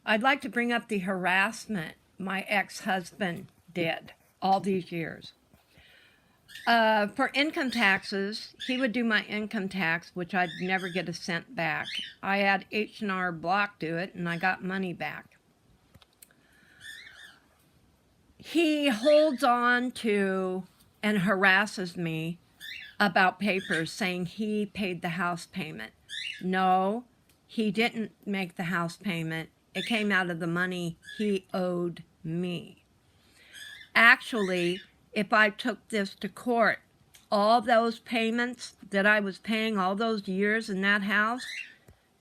I'd like to bring up the harassment my ex-husband did all these years. For income taxes, he would do my income tax, which I'd never get a cent back. I had H&R Block do it, and I got money back. He holds on to and harasses me about papers saying he paid the house payment. No, he didn't make the house payment. It came out of the money he owed me. Actually, if I took this to court, all those payments that I was paying all those years in that house,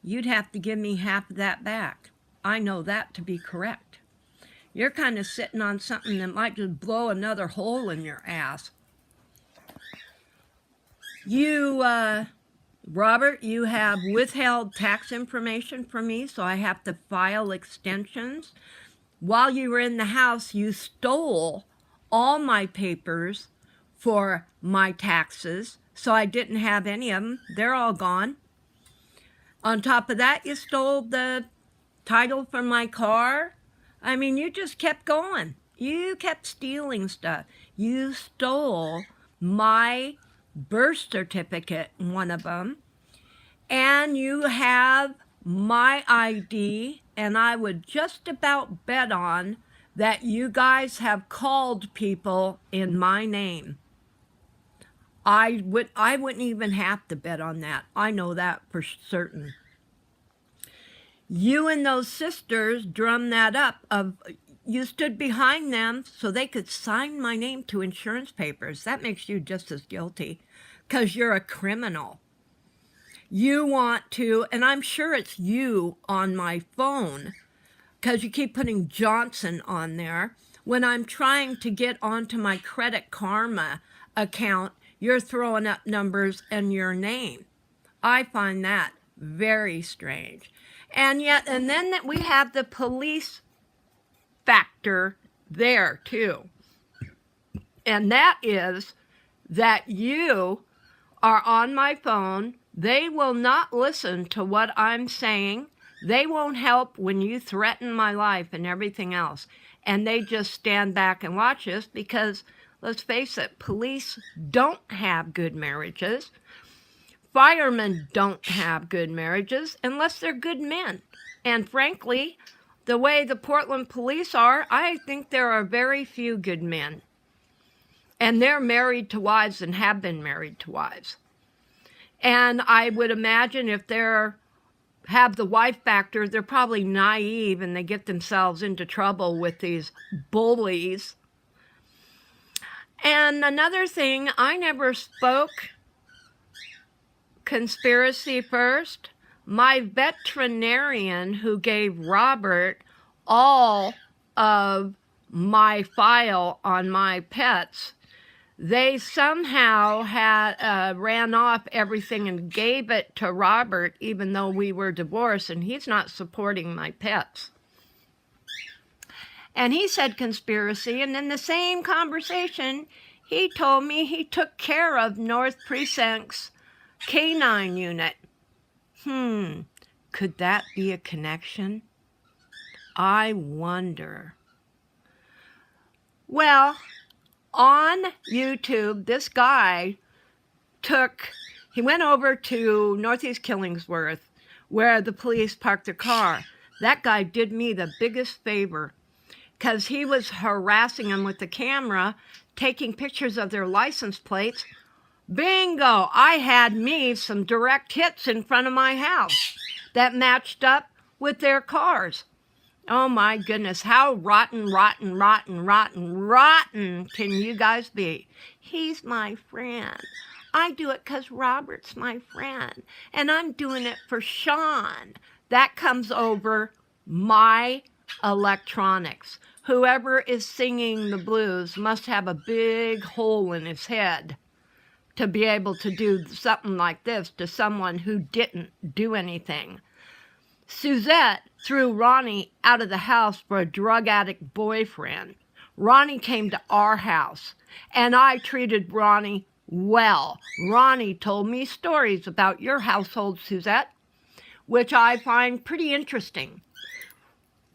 you'd have to give me half of that back. I know that to be correct. You're kind of sitting on something that might just blow another hole in your ass. Robert, you have withheld tax information from me, so I have to file extensions. While you were in the house, you stole all my papers for my taxes, so I didn't have any of them. They're all gone. On top of that, you stole the title from my car. I mean, you just kept going. You kept stealing stuff. You stole my birth certificate, one of them, and you have my ID, and I would just about bet on that you guys have called people in my name. I wouldn't even have to bet on that. I know that for certain. You and those sisters drummed that up. You stood behind them so they could sign my name to insurance papers. That makes you just as guilty because you're a criminal. You want to, and I'm sure it's you on my phone because you keep putting Johnson on there. When I'm trying to get onto my Credit Karma account, you're throwing up numbers and your name. I find that very strange. And then we have the police factor there too. And that is that you are on my phone. They will not listen to what I'm saying. They won't help when you threaten my life and everything else. And they just stand back and watch us because, let's face it, police don't have good marriages. Firemen don't have good marriages unless they're good men. And frankly, the way the Portland police are, I think there are very few good men. And they're married to wives and have been married to wives. And I would imagine if they're have the wife factor, they're probably naive and they get themselves into trouble with these bullies. And another thing, I never spoke conspiracy first. My veterinarian who gave Robert all of my file on my pets, they somehow had ran off everything and gave it to Robert, even though we were divorced, and he's not supporting my pets. And he said conspiracy, and in the same conversation, he told me he took care of North Precinct's K-9 unit. Could that be a connection? I wonder. Well, on YouTube, this guy he went over to Northeast Killingsworth where the police parked their car. That guy did me the biggest favor because he was harassing them with the camera, taking pictures of their license plates. Bingo! I had me some direct hits in front of my house that matched up with their cars. Oh my goodness, how rotten can you guys be? He's my friend. I do it because Robert's my friend, and I'm doing it for Sean. That comes over my electronics. Whoever is singing the blues must have a big hole in his head to be able to do something like this to someone who didn't do anything. Suzette threw Ronnie out of the house for a drug addict boyfriend. Ronnie came to our house, and I treated Ronnie well. Ronnie told me stories about your household, Suzette, which I find pretty interesting.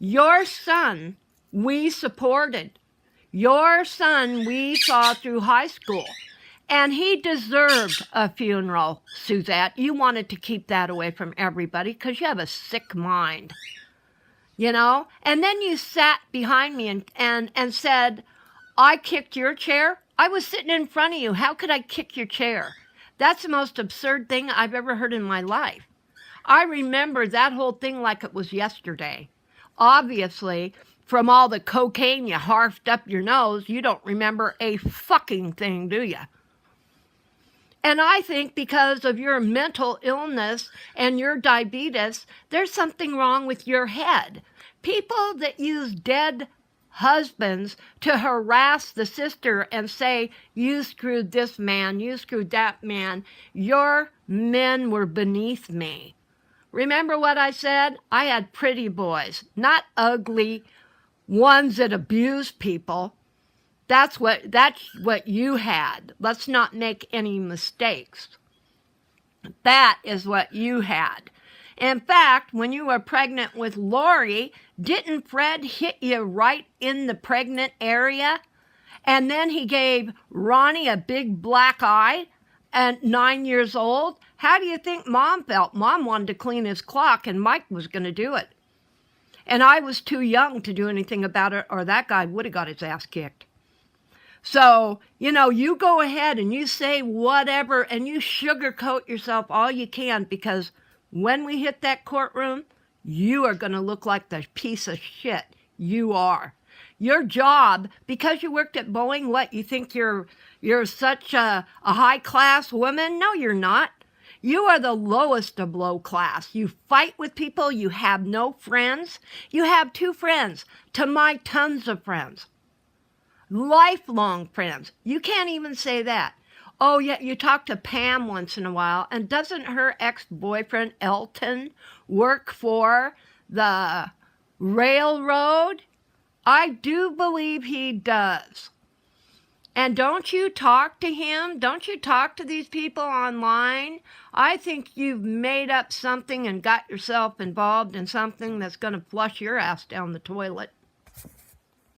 Your son we supported. Your son we saw through high school. And he deserved a funeral, Suzette. You wanted to keep that away from everybody because you have a sick mind. You know? And then you sat behind me and said, I kicked your chair. I was sitting in front of you. How could I kick your chair? That's the most absurd thing I've ever heard in my life. I remember that whole thing like it was yesterday. Obviously, from all the cocaine you harfed up your nose, you don't remember a fucking thing, do you? And I think because of your mental illness and your diabetes, there's something wrong with your head. People that use dead husbands to harass the sister and say, you screwed this man, you screwed that man, your men were beneath me. Remember what I said? I had pretty boys, not ugly ones that abuse people. That's what you had. Let's not make any mistakes. That is what you had. In fact, when you were pregnant with Lori, didn't Fred hit you right in the pregnant area? And then he gave Ronnie a big black eye at 9 years old. How do you think Mom felt? Mom wanted to clean his clock, and Mike was going to do it. And I was too young to do anything about it, or that guy would have got his ass kicked. So, you go ahead and you say whatever and you sugarcoat yourself all you can, because when we hit that courtroom, you are going to look like the piece of shit you are. Your job, because you worked at Boeing, what, you think you're such a high-class woman? No, you're not. You are the lowest of low class. You fight with people. You have no friends. You have 2 friends, to my tons of friends. Lifelong friends. You can't even say that. Oh, yeah, you talk to Pam once in a while, and doesn't her ex-boyfriend Elton work for the railroad? I do believe he does. And don't you talk to him? Don't you talk to these people online? I think you've made up something and got yourself involved in something that's going to flush your ass down the toilet.